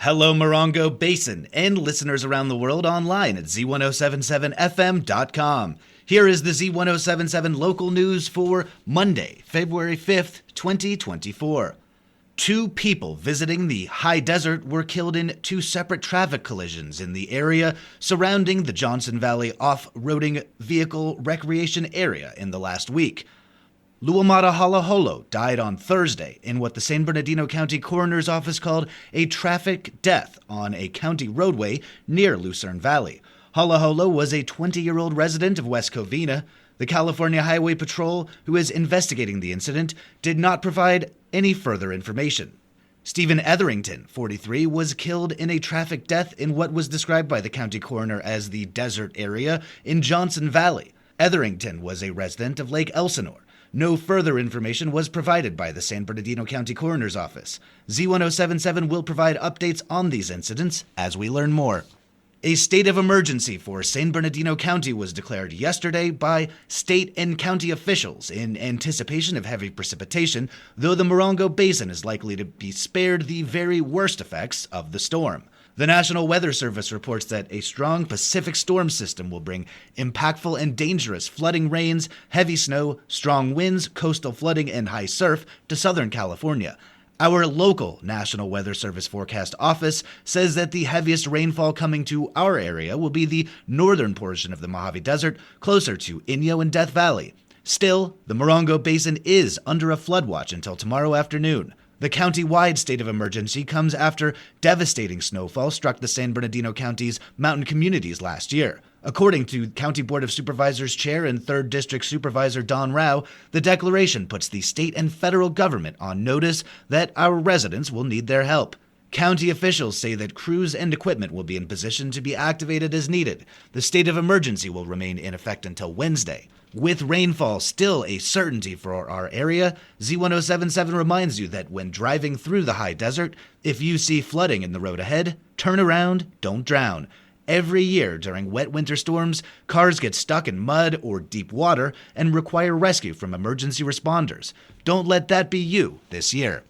Hello, Morongo Basin, and listeners around the world online at Z107.7 FM.com. Here is the Z107.7 local news for Monday, February 5th, 2024. 2 people visiting the high desert were killed in 2 separate traffic collisions in the area surrounding the Johnson Valley off-roading vehicle recreation area in the last week. Luamata Halaholo died on Thursday in what the San Bernardino County Coroner's Office called a traffic death on a county roadway near Lucerne Valley. Halaholo was a 20-year-old resident of West Covina. The California Highway Patrol, who is investigating the incident, did not provide any further information. Stephen Etherington, 43, was killed in a traffic death in what was described by the county coroner as the desert area in Johnson Valley. Etherington was a resident of Lake Elsinore. No further information was provided by the San Bernardino County Coroner's Office. Z107.7 will provide updates on these incidents as we learn more. A state of emergency for San Bernardino County was declared yesterday by state and county officials in anticipation of heavy precipitation, though the Morongo Basin is likely to be spared the very worst effects of the storm. The National Weather Service reports that a strong Pacific storm system will bring impactful and dangerous flooding rains, heavy snow, strong winds, coastal flooding, and high surf to Southern California. Our local National Weather Service forecast office says that the heaviest rainfall coming to our area will be the northern portion of the Mojave Desert, closer to Inyo and Death Valley. Still, the Morongo Basin is under a flood watch until tomorrow afternoon. The county-wide state of emergency comes after devastating snowfall struck the San Bernardino County's mountain communities last year. According to County Board of Supervisors Chair and 3rd District Supervisor Don Rao, the declaration puts the state and federal government on notice that our residents will need their help. County officials say that crews and equipment will be in position to be activated as needed. The state of emergency will remain in effect until Wednesday. With rainfall still a certainty for our area, Z107.7 reminds you that when driving through the high desert, if you see flooding in the road ahead, turn around, don't drown. Every year during wet winter storms, cars get stuck in mud or deep water and require rescue from emergency responders. Don't let that be you this year.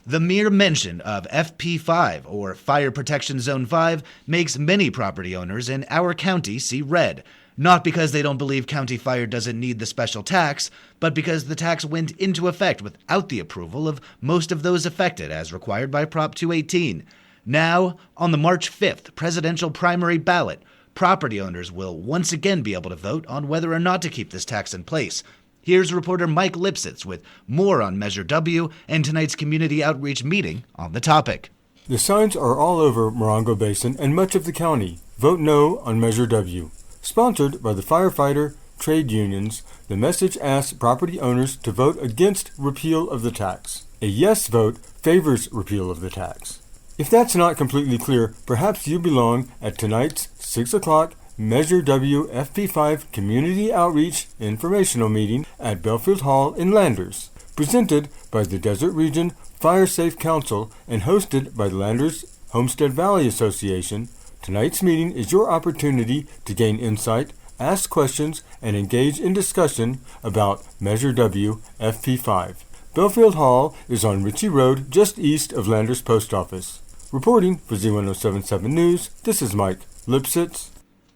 The mere mention of FP5, or Fire Protection Zone 5, makes many property owners in our county see red. Not because they don't believe county fire doesn't need the special tax, but because the tax went into effect without the approval of most of those affected as required by Prop 218. Now, on the March 5th presidential primary ballot, property owners will once again be able to vote on whether or not to keep this tax in place. Here's reporter Mike Lipsitz with more on Measure W and tonight's community outreach meeting on the topic. The signs are all over Morongo Basin and much of the county. Vote no on Measure W. Sponsored by the firefighter trade unions, the message asks property owners to vote against repeal of the tax. A yes vote favors repeal of the tax. If that's not completely clear, perhaps you belong at tonight's 6 o'clock Measure W FP5 Community Outreach Informational Meeting at Belfield Hall in Landers, presented by the Desert Region Fire Safe Council and hosted by the Landers Homestead Valley Association. Tonight's meeting is your opportunity to gain insight, ask questions, and engage in discussion about Measure W FP5. Belfield Hall is on Ritchie Road, just east of Landers Post Office. Reporting for Z107.7 News, this is Mike Lipsitz.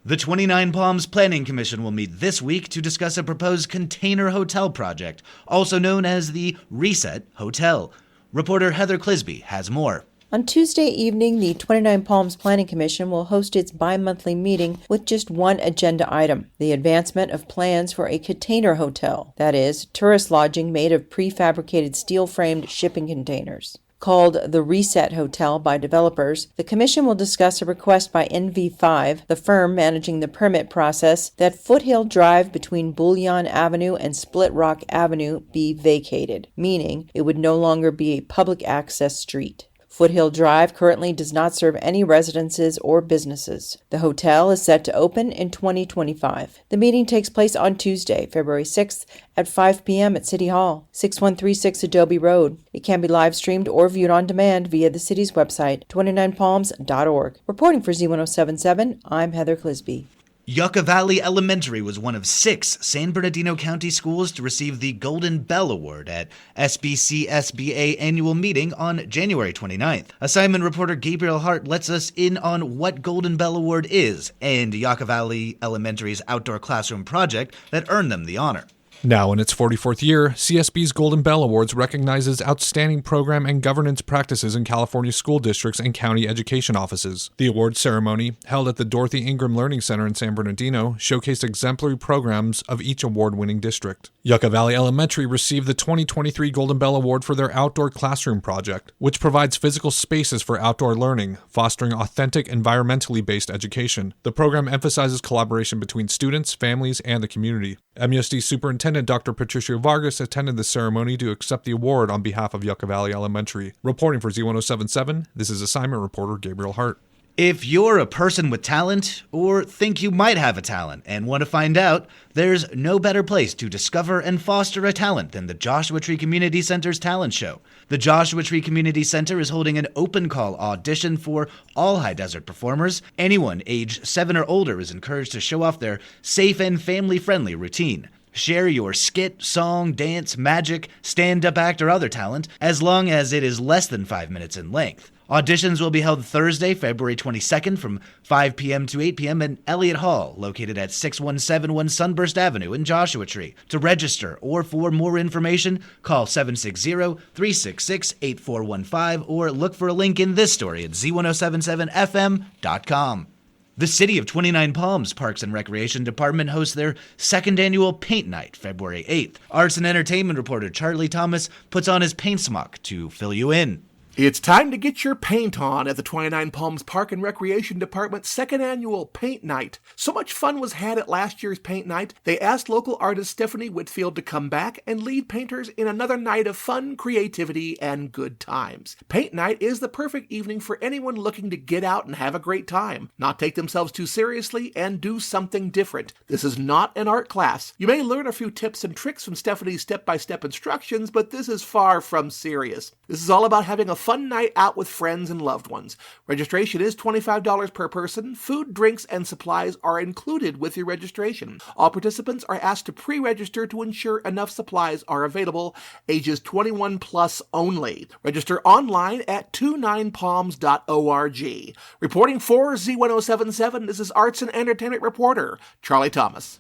The 29 Palms Planning Commission will meet this week to discuss a proposed container hotel project, also known as the Reset Hotel. Reporter Heather Clisby has more. On Tuesday evening, the 29 Palms Planning Commission will host its bi-monthly meeting with just one agenda item, the advancement of plans for a container hotel, that is, tourist lodging made of prefabricated steel-framed shipping containers. Called the Reset Hotel by developers, the Commission will discuss a request by NV5, the firm managing the permit process, that Foothill Drive between Bullion Avenue and Split Rock Avenue be vacated, meaning it would no longer be a public access street. Foothill Drive currently does not serve any residences or businesses. The hotel is set to open in 2025. The meeting takes place on Tuesday, February 6th at 5 p.m. at City Hall, 6136 Adobe Road. It can be live streamed or viewed on demand via the city's website, 29palms.org. Reporting for Z107.7, I'm Heather Clisby. Yucca Valley Elementary was one of 6 San Bernardino County schools to receive the Golden Bell Award at SBC-SBA annual meeting on January 29th. Assignment reporter Gabriel Hart lets us in on what Golden Bell Award is and Yucca Valley Elementary's outdoor classroom project that earned them the honor. Now in its 44th year, CSB's Golden Bell Awards recognizes outstanding program and governance practices in California school districts and county education offices. The awards ceremony, held at the Dorothy Ingram Learning Center in San Bernardino, showcased exemplary programs of each award-winning district. Yucca Valley Elementary received the 2023 Golden Bell Award for their outdoor classroom project, which provides physical spaces for outdoor learning, fostering authentic, environmentally based education. The program emphasizes collaboration between students, families, and the community. MUSD Superintendent Dr. Patricio Vargas attended the ceremony to accept the award on behalf of Yucca Valley Elementary. Reporting for Z107.7, this is assignment reporter Gabriel Hart. If you're a person with talent, or think you might have a talent and want to find out, there's no better place to discover and foster a talent than the Joshua Tree Community Center's talent show. The Joshua Tree Community Center is holding an open call audition for all High Desert performers. Anyone age 7 or older is encouraged to show off their safe and family-friendly routine. Share your skit, song, dance, magic, stand-up act, or other talent, as long as it is less than 5 minutes in length. Auditions will be held Thursday, February 22nd from 5 p.m. to 8 p.m. in Elliott Hall, located at 6171 Sunburst Avenue in Joshua Tree. To register or for more information, call 760-366-8415 or look for a link in this story at Z107.7fm.com. The City of 29 Palms Parks and Recreation Department hosts their second annual Paint Night, February 8th. Arts and entertainment reporter Charlie Thomas puts on his paint smock to fill you in. It's time to get your paint on at the 29 Palms Park and Recreation Department's second annual Paint Night. So much fun was had at last year's Paint Night, they asked local artist Stephanie Whitfield to come back and lead painters in another night of fun, creativity, and good times. Paint Night is the perfect evening for anyone looking to get out and have a great time, not take themselves too seriously, and do something different. This is not an art class. You may learn a few tips and tricks from Stephanie's step-by-step instructions, but this is far from serious. This is all about having a fun night out with friends and loved ones. Registration is $25 per person. Food, drinks, and supplies are included with your registration. All participants are asked to pre-register to ensure enough supplies are available. Ages 21 plus only. Register online at 29palms.org. Reporting for Z107.7, this is Arts and Entertainment Reporter Charlie Thomas.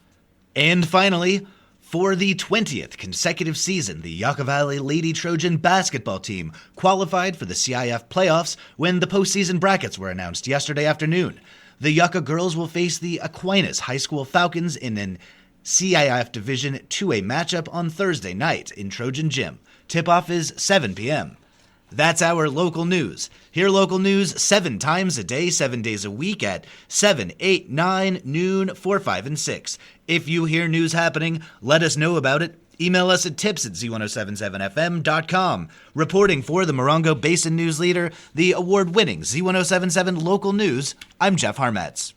And finally, for the 20th consecutive season, the Yucca Valley Lady Trojan basketball team qualified for the CIF playoffs when the postseason brackets were announced yesterday afternoon. The Yucca girls will face the Aquinas High School Falcons in an CIF Division 2A matchup on Thursday night in Trojan Gym. Tip-off is 7 p.m. That's our local news. Hear local news 7 times a day, 7 days a week at 7, 8, 9, noon, 4, 5, and 6. If you hear news happening, let us know about it. Email us at tips@z1077fm.com. Reporting for the Morongo Basin News Leader, the award-winning Z1077 Local News, I'm Jeff Harmetz.